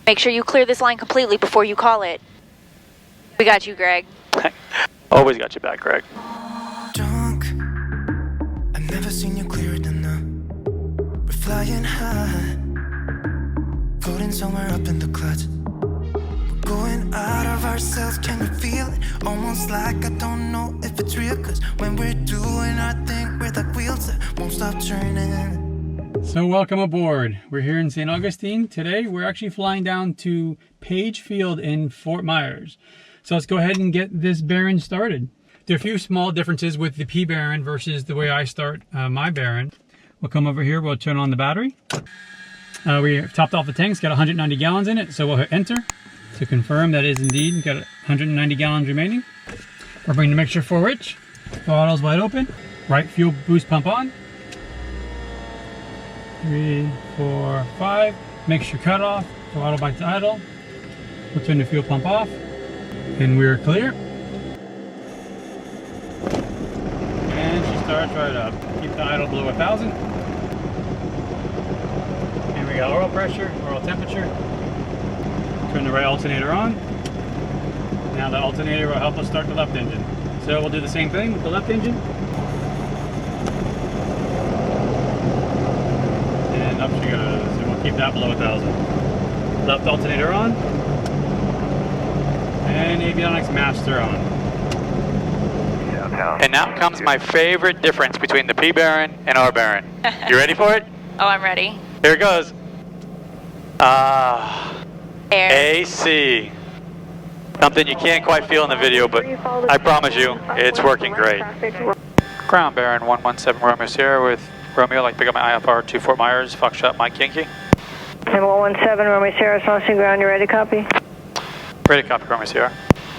Make sure you clear this line completely before you call it. We got you, Greg. Always got you back, Greg. Drunk, I've never seen you clearer than now. We're flying high, floating somewhere up in the clouds. We're going out of ourselves, can you feel it? Almost like I don't know if it's real, cause when we're doing our thing, we're like wheels that won't stop turning. So welcome aboard. We're here in St. Augustine. Today we're actually flying down to Page Field in Fort Myers. So let's go ahead and get this Baron started. There are a few small differences with the P Baron versus the way I start my Baron. We'll come over here, we'll turn on the battery. We have topped off the tank, it's got 190 gallons in it, so we'll hit enter to confirm that is indeed got 190 gallons remaining. We're bringing the mixture forward, throttle's wide open, right fuel boost pump on. 3, 4, 5, mixture cut off, throttle back to idle. We'll turn the fuel pump off, and we're clear. And she starts right up. Keep the idle below 1,000. And we got oil pressure, oil temperature. Turn the right alternator on. Now the alternator will help us start the left engine. So we'll do the same thing with the left engine. Up she goes, and we'll keep that below 1,000. Left alternator on, and avionics master on. And now comes my favorite difference between the P Baron and our Baron. You ready for it? Oh, I'm ready. Here it goes. Air. AC. Something you can't quite feel in the video, but I promise you, it's working great. Ground Baron 117 Romeo Sierra with Romeo, like pick up my IFR 2 Fort Myers, Foxtrot Mike Yankee. And 117 Romeo Sierra, Swansea ground, you ready, copy? Ready to copy, Romeo Sierra.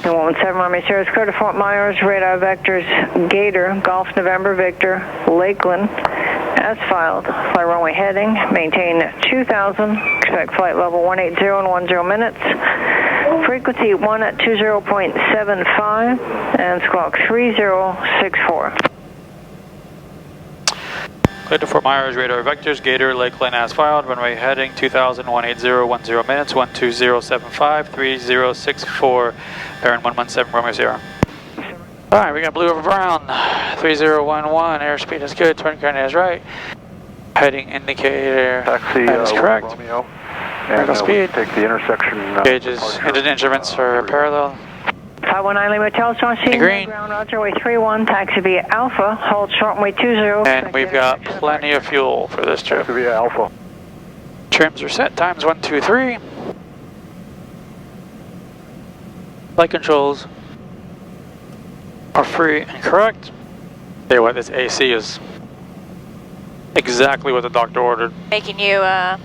And 117 Romeo Sierra, clear to Fort Myers, radar vectors, Gator, Golf November Victor, Lakeland, as filed. Fly runway heading, maintain 2,000, expect flight level 180 in 10 minutes. Frequency 120.75 and squawk 3064. Clear to Fort Myers, radar vectors, Gator, Lakeland as filed, runway heading 2000, 180 10 minutes, 12075, 3064, Baron 117, Romeo Sierra. Alright, we got blue over brown, 3011, airspeed is good, turn current is right, heading indicator, taxi, that is correct, Romeo. Vertical speed, take the intersection, gauges, engine instruments are parallel. 519 Lima Hotel, Swansea, green. ground, Roger, way 31, taxi via Alpha, hold short way 20. And we've got plenty of fuel for this trip. taxi via Alpha. Trims are set, times 1, 2, 3. Flight controls are free and correct. Tell you what, this AC is exactly what the doctor ordered. Making you, I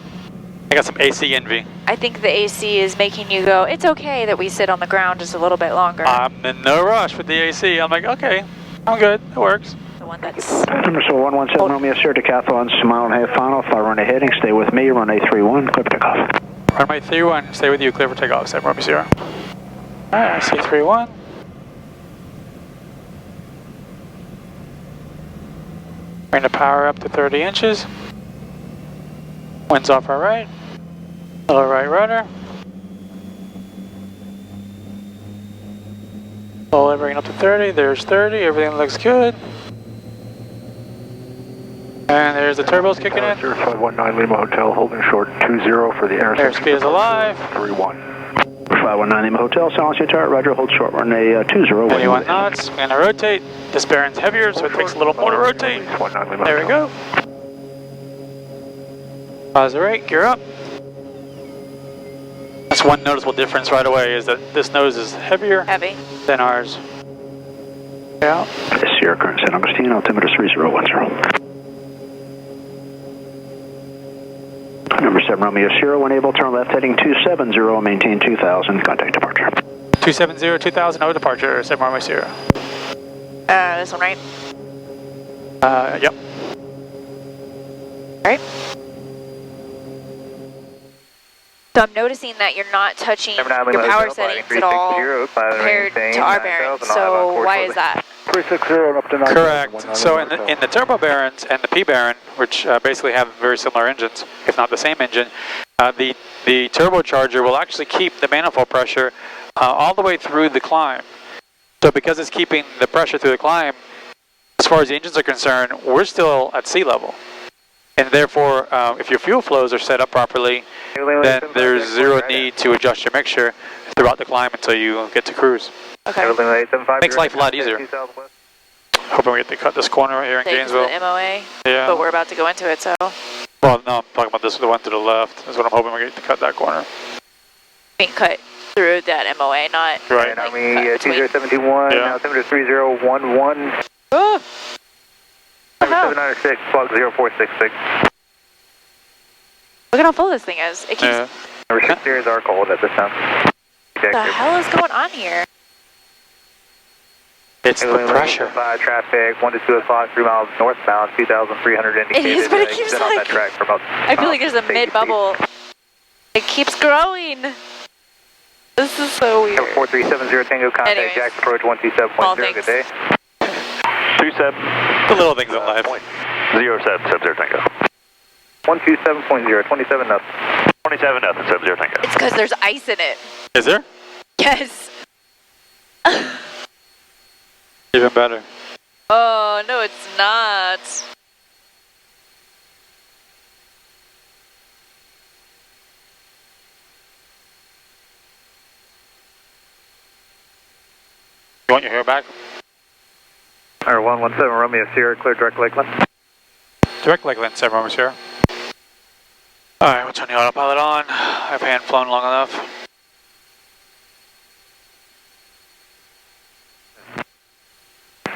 got some AC envy. I think the AC is making you go, it's okay that we sit on the ground just a little bit longer. I'm in no rush with the AC. I'm like, okay, I'm good, it works. The one that's... Number 117 Romeo Sierra, Decathlon, mile and a half final, fly runway heading, stay with me, runway 31, clear for takeoff. Runway 31, stay with you, clear for takeoff, 7 Romeo Sierra. Alright, C31. Bring the power up to 30 inches. Winds off our right. Lower right rudder. Slowly bring it up to 30, there's 30, everything looks good. And there's the turbos kicking in. 519 Lima Hotel, holding short 20 for the intersection. Airspeed is alive. 31. 519 Lima Hotel, silence your turret, roger, hold short, runway 20. 21 knots, we're going to rotate. This Baron's heavier, so it takes a little more to rotate. There we go. Pause the rate, gear up. That's one noticeable difference right away, is that this nose is heavier than ours. Yeah. Sierra current St. Augustine, altimeter 3010. Number 7 Romeo Sierra, when able, turn left heading 270, maintain 2000, contact departure. 270, 2000, no departure, 7 Romeo Sierra. this one, right? Yep. Alright. So I'm noticing that you're not touching your power settings at all compared to our Baron, so why is that? 360 up to 9. Correct. So in the Turbo Barons and the P Baron, which basically have very similar engines, if not the same engine, The turbocharger will actually keep the manifold pressure all the way through the climb. So because it's keeping the pressure through the climb, as far as the engines are concerned, we're still at sea level. And therefore, if your fuel flows are set up properly, then there's zero need to adjust your mixture throughout the climb until you get to cruise. Okay. Makes life a lot easier. Hoping we get to cut this corner right here in Gainesville. The MOA, yeah. but we're about to go into it, so. Well, no, I'm talking about the one to the left. That's what I'm hoping we get to cut that corner. We can cut through that MOA, not right. Like Army 2071, yeah. altimeter 3011. Oh. 796, plug 0466. Look at how full this thing is. It keeps. Yeah. Restrict areas are cold at this time. What the hell is going on here? It's the pressure. 5 traffic, 1 to 2 o'clock, 3 miles northbound, 2,300 indicated. It is, but it keeps been on that like. track for about I feel like there's a mid bubble. It keeps growing. This is so weird. 4370 Tango, contact Anyways. Jack's approach 127.0. Good day. 27. The little things in life. 07, Tango. 127.0, 27 knots. 27 nothing, 70 Tango. It's because there's ice in it. Is there? Yes. Even better. Oh, no, it's not. You want your hair back? Or 117 Romeo Sierra, clear direct Lakeland. Direct Lakeland, 7 Romeo Sierra. Alright, we'll turn the autopilot on. I haven't flown long enough.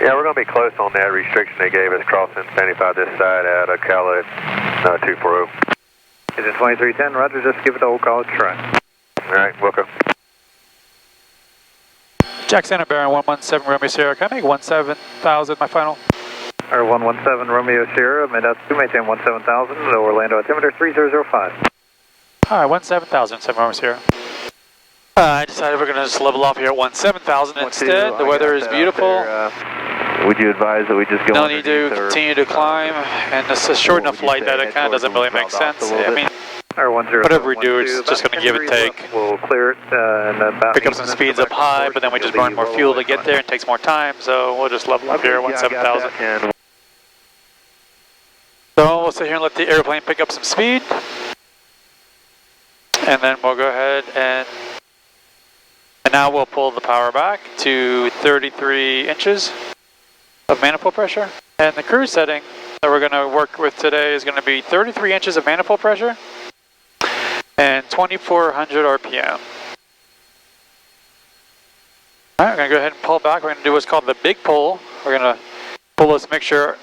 Yeah, we're going to be close on that restriction they gave us crossing 75 this side at Ocala 240. Is it 2310? Roger, just give it the whole call a try. Alright, welcome. Jack Santa Baron, 117 Romeo Sierra. Can I make 17,000 my final? Or 117 Romeo Sierra, mid-altitude, maintain 17,000, Orlando altimeter 3005. Alright, 17,000, 7 Romeo Sierra. I decided we're going to just level off here at 17,000 instead. The weather is beautiful. Would you advise that we just go No need to continue to climb, and it's a short enough flight that it kind of doesn't really make sense. I mean, whatever we do, it's just going to give and take. We'll clear it and about pick up some speeds up high, but then we just burn more fuel to get there and takes more time, so we'll just level up here at 17,000. So we'll sit here and let the airplane pick up some speed, and then we'll go ahead and now we'll pull the power back to 33 inches of manifold pressure. And the cruise setting that we're going to work with today is going to be 33 inches of manifold pressure and 2,400 RPM. All right, we're going to go ahead and pull back. We're going to do what's called the big pull. We're going to pull this mixture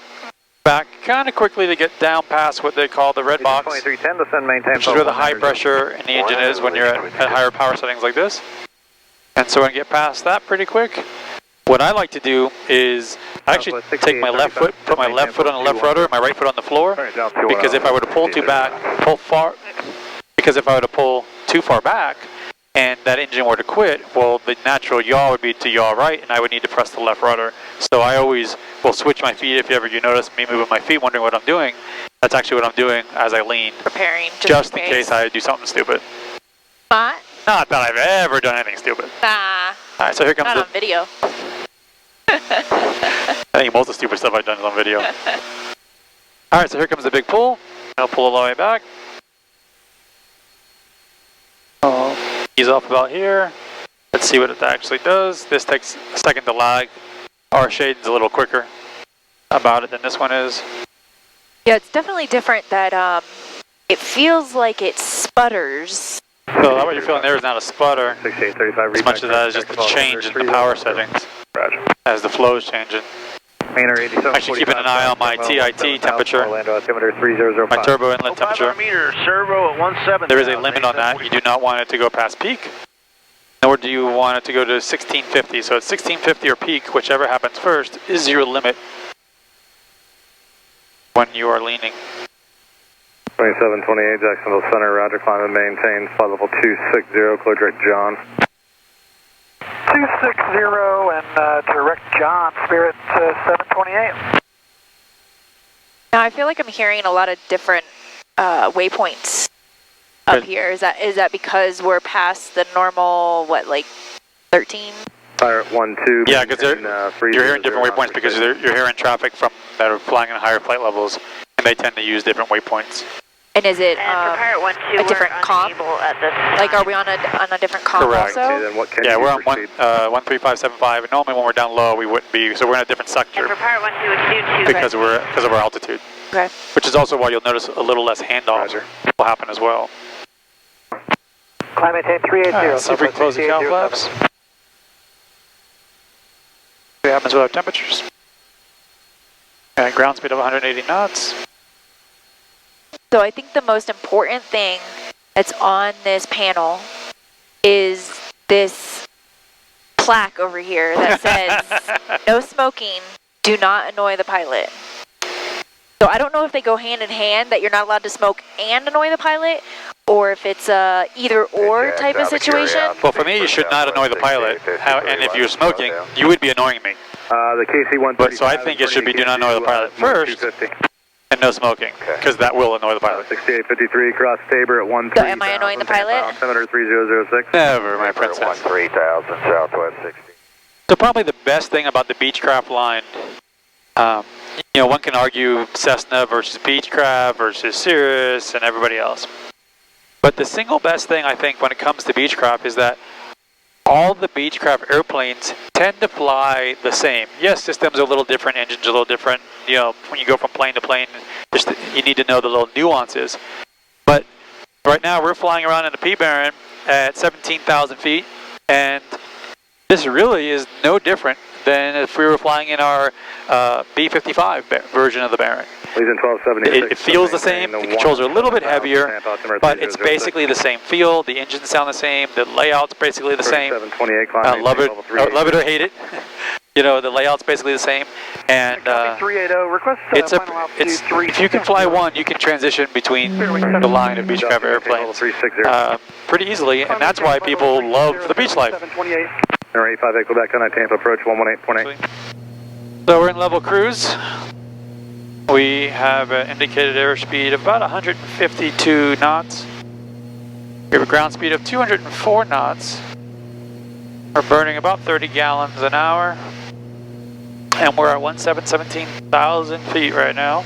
back kind of quickly to get down past what they call the red box, which is where the high pressure in the engine is when you're at higher power settings like this. And so we're going to get past that pretty quick. What I like to do is I actually take my left foot, put my left foot on the left rudder, my right foot on the floor, because if I were to pull too far back, and that engine were to quit, well, the natural yaw would be to yaw right, and I would need to press the left rudder. So I always will switch my feet. If you notice me moving my feet, wondering what I'm doing, that's actually what I'm doing as I lean. Preparing, just in case I do something stupid. Not that I've ever done anything stupid. Nah. All right, so here comes not on video. I think most of the stupid stuff I've done is on video. All right, so here comes the big pull. I'll pull all the way back. Ease off about here. Let's see what it actually does. This takes a second to lag. Our shade's a little quicker about it than this one is. Yeah, it's definitely different that it feels like it sputters. So what you're feeling there is not a sputter, as much as that is just a change in the power settings as the flow is changing. Actually keeping an eye on my TIT temperature, my turbo inlet temperature. There is a limit on that. You do not want it to go past peak, nor do you want it to go to 1650. So at 1650 or peak, whichever happens first, is your limit when you are leaning. 2728 Jacksonville Center, roger, climb and maintain, flight level 260, clear direct John. 260 and direct John, Spirit 728. Now I feel like I'm hearing a lot of different waypoints up here? Is that because we're past the normal, what, like 13? Fire at 1-2. Yeah, because you're hearing different waypoints because you're hearing traffic from that are flying in higher flight levels, and they tend to use different waypoints. And is it a different comp? Like, are we on a different comp Correct. also? Okay, then what can Yeah, you we're on proceed? 13575, and normally when we're down low, we wouldn't be, so we're in a different sector because of our altitude. Okay. Which is also why you'll notice a little less handoff will happen as well. Climate 380. See if we can close the cow flaps. See what happens with our temperatures. And ground speed of 180 knots. So I think the most important thing that's on this panel is this plaque over here that says, no smoking, do not annoy the pilot. So I don't know if they go hand in hand, that you're not allowed to smoke and annoy the pilot, or if it's a either or type of situation. Well, for me, you should not annoy the pilot, and if you're smoking, you would be annoying me. The KC-135. So I think it should be do not annoy the pilot first, and no smoking, because that will annoy the pilot. 6853 across Tabor at 13. So am I annoying the pilot? Altimeter 3006. Never, my princess. 3000 Southwest 60. So probably the best thing about the Beechcraft line, you know, one can argue Cessna versus Beechcraft versus Cirrus and everybody else. But the single best thing I think when it comes to Beechcraft is that all the Beechcraft airplanes tend to fly the same. Yes, systems are a little different, engines are a little different. You know, when you go from plane to plane, just you need to know the little nuances. But right now we're flying around in a P-Baron at 17,000 feet, and this really is no different than if we were flying in our B-55 version of the Baron. It feels the same, the controls are a little bit heavier, but it's basically the same feel, the engines sound the same, the layout's basically the same. Love it or hate it. You know, the layout's basically the same, and if you can fly one, you can transition between the line of Beechcraft airplanes pretty easily, and that's why people love the beach life. 85 Quebec, Tampa, approach 118.8. So we're in level cruise. We have an indicated airspeed of about 152 knots. We have a ground speed of 204 knots. We're burning about 30 gallons an hour. And we're at 17,000 feet right now.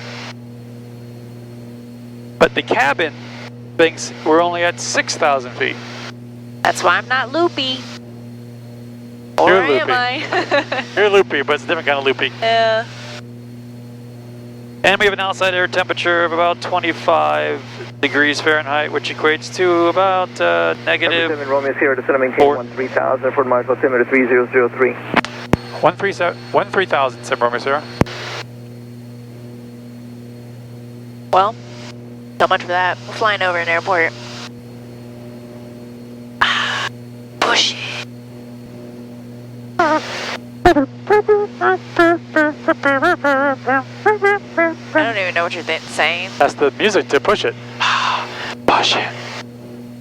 But the cabin thinks we're only at 6,000 feet. That's why I'm not loopy. Or You're loopy. am I? You're loopy, but it's a different kind of loopy. Yeah. And we have an outside air temperature of about 25 degrees Fahrenheit, which equates to about negative 13,000 for Mars altimeter 3003. 13,000, said Romeo Sierra. Well, so much for that. We're flying over an airport. Push it. I don't even know what you're saying. That's the music to push it. Push it.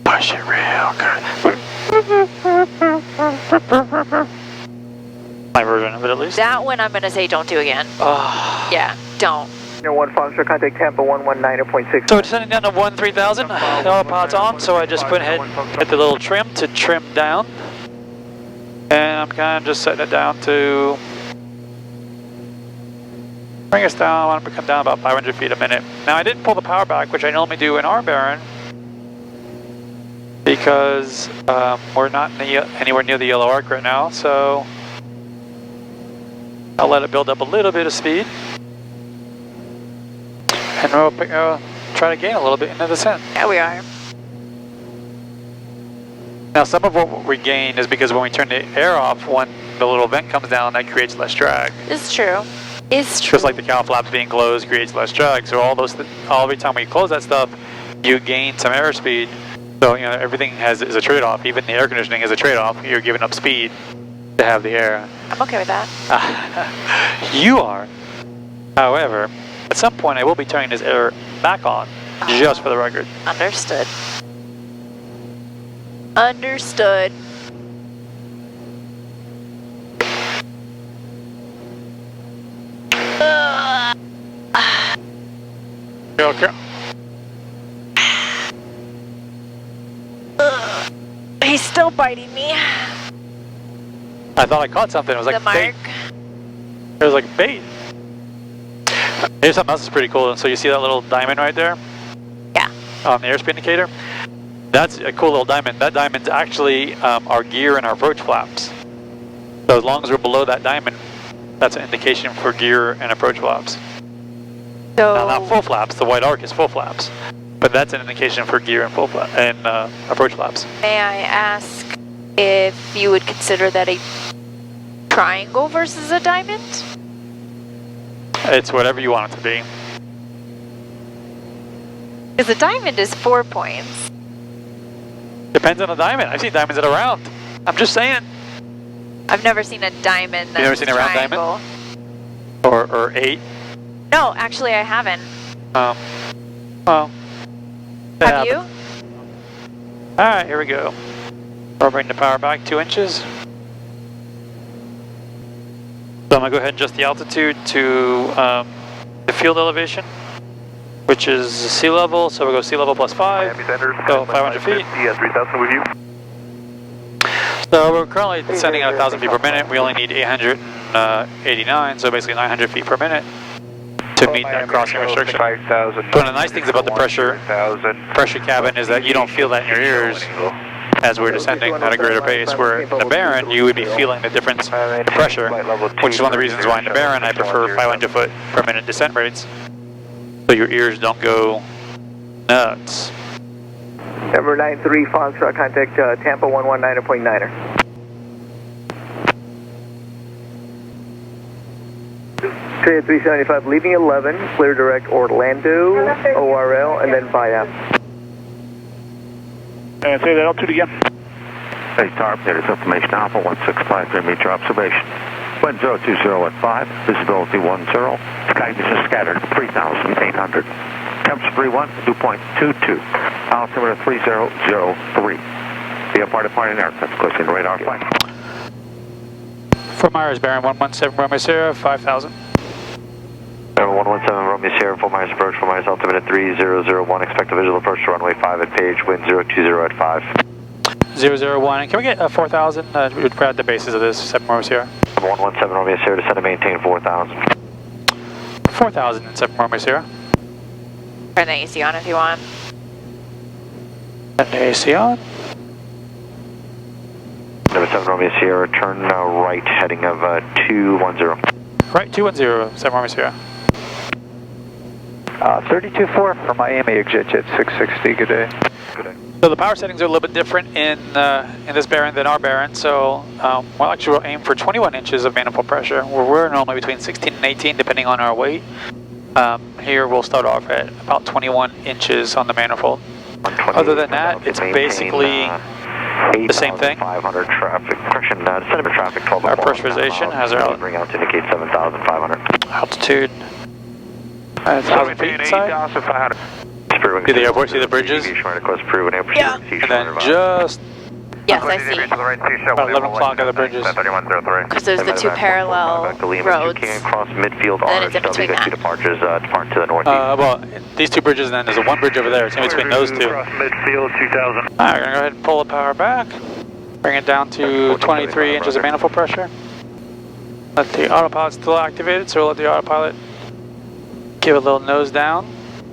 Push it real good. My version of it, at least. That one I'm going to say don't do again. Yeah, don't. One Foxtrot, contact Tampa 119.6. So we're descending down to 13,000. Autopilot's on, so I just went ahead and hit the little trim to trim down. And I'm kind of just setting it down to bring us down. I want to come down about 500 feet a minute. Now I didn't pull the power back, which I normally do in our Baron, because we're not anywhere near the yellow arc right now, so I'll let it build up a little bit of speed. And we'll try to gain a little bit in the descent. Yeah, we are. Now some of what we gain is because when we turn the air off, when the little vent comes down, that creates less drag. It's true. It's true. Just like the cowl flaps being closed creates less drag. So every time we close that stuff, you gain some airspeed. So you know everything is a trade-off. Even the air conditioning is a trade-off. You're giving up speed to have the air. I'm okay with that. You are. However, at some point I will be turning this air back on, just for the record. Understood. Understood. Okay. He's still biting me. I thought I caught something. It was like The mark. bait. It was like bait. Here's something else that's pretty cool. So you see that little diamond right there? Yeah. On the airspeed indicator? That's a cool little diamond. That diamond's actually our gear and our approach flaps. So as long as we're below that diamond, that's an indication for gear and approach flaps. So Now, not full flaps. The white arc is full flaps, but that's an indication for gear and approach flaps. may I ask if you would consider that a triangle versus a diamond? It's whatever you want it to be. Because a diamond is 4 points. Depends on the diamond. I've seen diamonds that are round. I'm just saying. I've never seen a diamond that's never seen a round triangle. diamond? Or 8. No, actually I haven't. Well. Have you? Alright, here we go. We'll bring the power back 2 inches. So I'm going to go ahead and adjust the altitude to the field elevation, which is sea level. So we'll go sea level plus 5. Go 500 feet. Yeah, 3,000 with you. So we're currently descending at 1,000 feet per minute. We only need 889, so basically 900 feet per minute to meet that crossing restriction. 5,000. One of the nice things about the pressure cabin is that you don't feel that in your ears as we're descending at a greater pace, where in the Baron you would be feeling the difference in pressure, which is one of the reasons why in the Baron I prefer 500 foot per minute descent rates, so your ears don't go nuts. Number 93 Foxtrot, contact Tampa 119.9er. Trade 375, leaving 11, clear direct Orlando, ORL, and then via. And say that altitude again. Hey, Tower Updaters, information Alpha 165, meter observation. Wind 020 at 5, visibility 10, sky conditions scattered 3,800. Temperature 31, dew point 22, altimeter 3003. The departed aircraft, closing the radar flight. Fort Myers, Baron 117, Romeo Sierra, 5,000. Baron 117, Romeo Sierra, Fort Myers approach, Fort Myers altimeter 3001, expect a visual approach to runway 5 at page, wind 020 at 5. 001, can we get 4,000? We would grab the bases of this, 7 Romeo Sierra. 117, Romeo Sierra, descend and maintain 4,000. 4,000 and 7 Romeo Sierra. Turn the AC on if you want. And the AC on. Number 7 Romeo Sierra, turn right, heading of 210. Right, 210, 7 Romeo Sierra. 32-4 for Miami, exit jet 660, good day. Good day. So the power settings are a little bit different in this Baron than our Baron, so we'll aim for 21 inches of manifold pressure, where we're normally between 16 and 18 depending on our weight. Here we'll start off at about 21 inches on the manifold. Other than that, it's basically the same thing. 500 traffic, descending traffic 12. Our pressurization has our bring out to indicate 7,500. altitude at 1,000 feet inside. See the airport, see the bridges? Yeah. And then just Yes, I see. about 11 o'clock at the bridges. Because there's the 2 parallel roads. Cross midfield then it's in between that. departures depart to the northeast. Well, these 2 bridges, and then there's a 1 bridge over there. It's in between those 2. Cross midfield 2,000. Alright, we're going to go ahead and pull the power back. Bring it down to 23 inches of manifold pressure. Let the autopilot still activated, so we'll let the autopilot give a little nose down.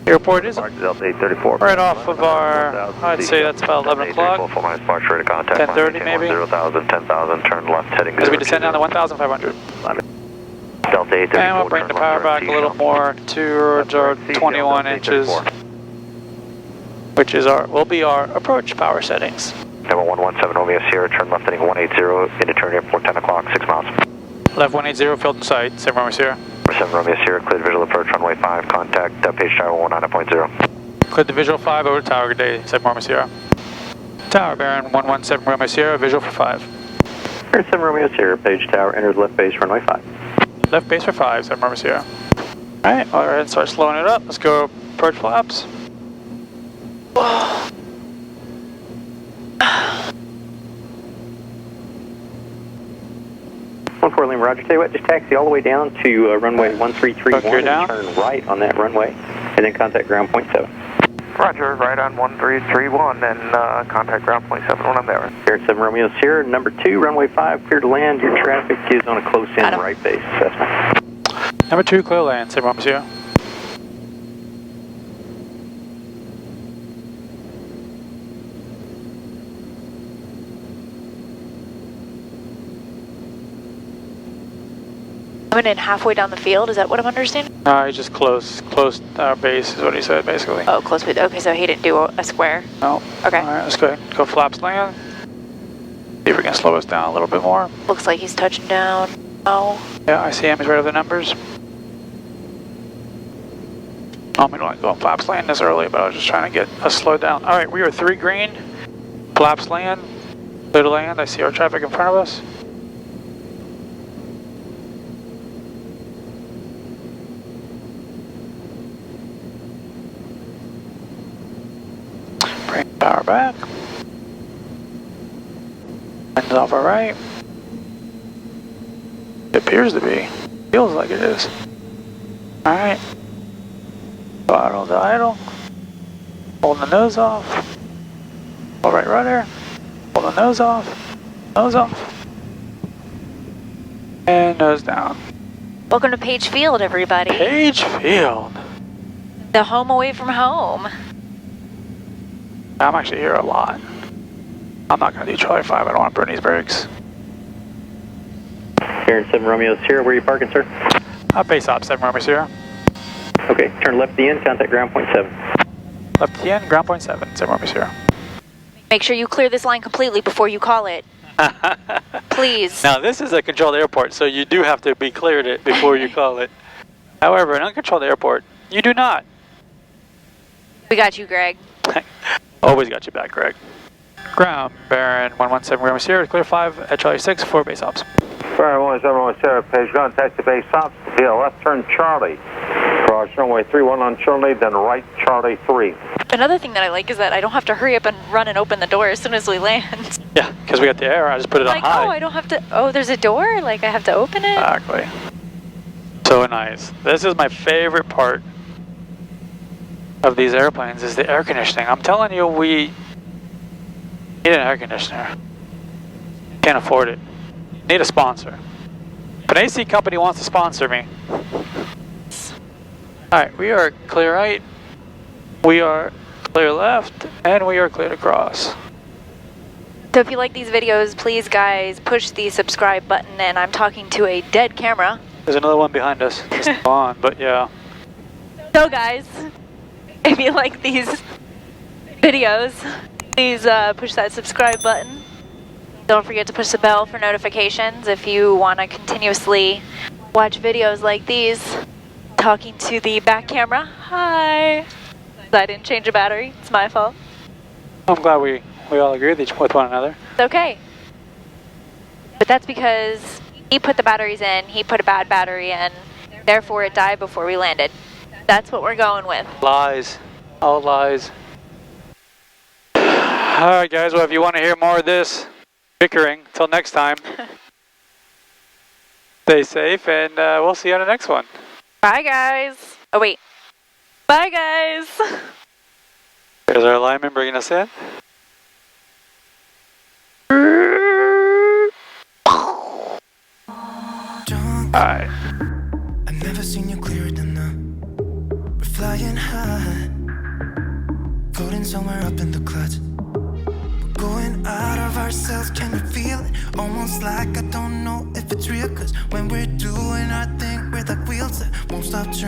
Airport is right off of our, I'd say that's about 11 o'clock. 10:30 maybe. 10,000, turn left heading. As we descend down to 1,500. Delta 834. And we'll bring the power back a little more towards our 21 inches, which is will be our approach power settings. Number 117 Romeo Sierra, turn left heading 180 into turn airport 10 o'clock, 6 miles. Left 180, field in sight, 7 Romeo Sierra. 7 Romeo Sierra, cleared visual approach runway 5, contact page tower 19.0. Cleared the visual 5 over to tower, good day, 7 Romeo Sierra. Tower, Baron 117 Romeo Sierra, visual for 5. 7 Romeo Sierra, page tower, enters left base, runway 5. Left base for 5, 7 Romeo Sierra. Alright, I'll go ahead and start slowing it up. Let's go approach flaps. 14 Lima, roger. Tell you what, just taxi all the way down to runway 1331 and down. turn right on that runway, and then contact ground point 7. Roger, right on 1331 and contact ground point 7 when I'm there. Sierra 7 Romeo Sierra, number 2, runway 5, clear to land. Your traffic is on a close-in right base. Cessna. Number 2, clear land, 7 Romeo Sierra. Coming in halfway down the field, is that what I'm understanding? He's just close base is what he said, basically. Oh, close with, okay, so he didn't do a square. No. Okay. Alright, let's go flaps land. See if we can slow us down a little bit more. Looks like he's touching down. Oh. Yeah, I see him, he's right over the numbers. We don't like going flaps land this early, but I was just trying to get us slowed down. Alright, we are 3 green. Flaps land. Clear to land, I see our traffic in front of us. Bring power back. Wind's off our right. It appears to be. Feels like it is. Alright. Throttle to idle. Holding the nose off. All right rudder. Hold the nose off. Nose off. And nose down. Welcome to Page Field, everybody. Page Field. The home away from home. I'm actually here a lot. I'm not going to do Charlie 5. I don't want to burn these brakes. Sierra 7 Romeo Sierra, where are you parking, sir? Base op 7 Romeo Sierra. Okay, turn left the end, contact ground point 7. Left the end, ground point 7 Romeo Sierra. Make sure you clear this line completely before you call it. Please. Now this is a controlled airport, so you do have to be cleared it before you call it. However, an uncontrolled airport, you do not. We got you, Greg. Always got you back, Greg. Ground, Baron 117 Romeo Sierra, clear 5 at Charlie 6 for base ops. Baron 117 Romeo Sierra, page contact the base ops via left turn Charlie. Cross runway 31 on Charlie, then right Charlie 3. Another thing that I like is that I don't have to hurry up and run and open the door as soon as we land. Yeah, because we got the air, I just put it on high. Oh, I don't have to, oh, there's a door? Like, I have to open it? Exactly. So nice. This is my favorite part of these airplanes is the air conditioning. I'm telling you, we need an air conditioner. Can't afford it. Need a sponsor. If an AC company wants to sponsor me. Alright, we are clear right, we are clear left, and we are clear to cross. So if you like these videos, please guys, push the subscribe button, and I'm talking to a dead camera. There's another one behind us. It's on, but yeah. So guys, if you like these videos, please push that subscribe button. Don't forget to push the bell for notifications if you want to continuously watch videos like these. Talking to the back camera. Hi. I didn't change a battery. It's my fault. I'm glad we all agree with one another. It's okay. But that's because he put the batteries in, he put a bad battery in, therefore it died before we landed. That's what we're going with. Lies. All lies. Alright guys, well if you want to hear more of this bickering, till next time, stay safe and we'll see you on the next one. Bye guys. Oh wait. Bye guys. There's our lineman bringing us in. Alright. I've never seen you clearer than now. We're flying high, floating somewhere up in the clouds. We're going out of ourselves, can you feel it? Almost like I don't know if it's real, 'cause when we're doing our thing, we're like wheels that won't stop turning.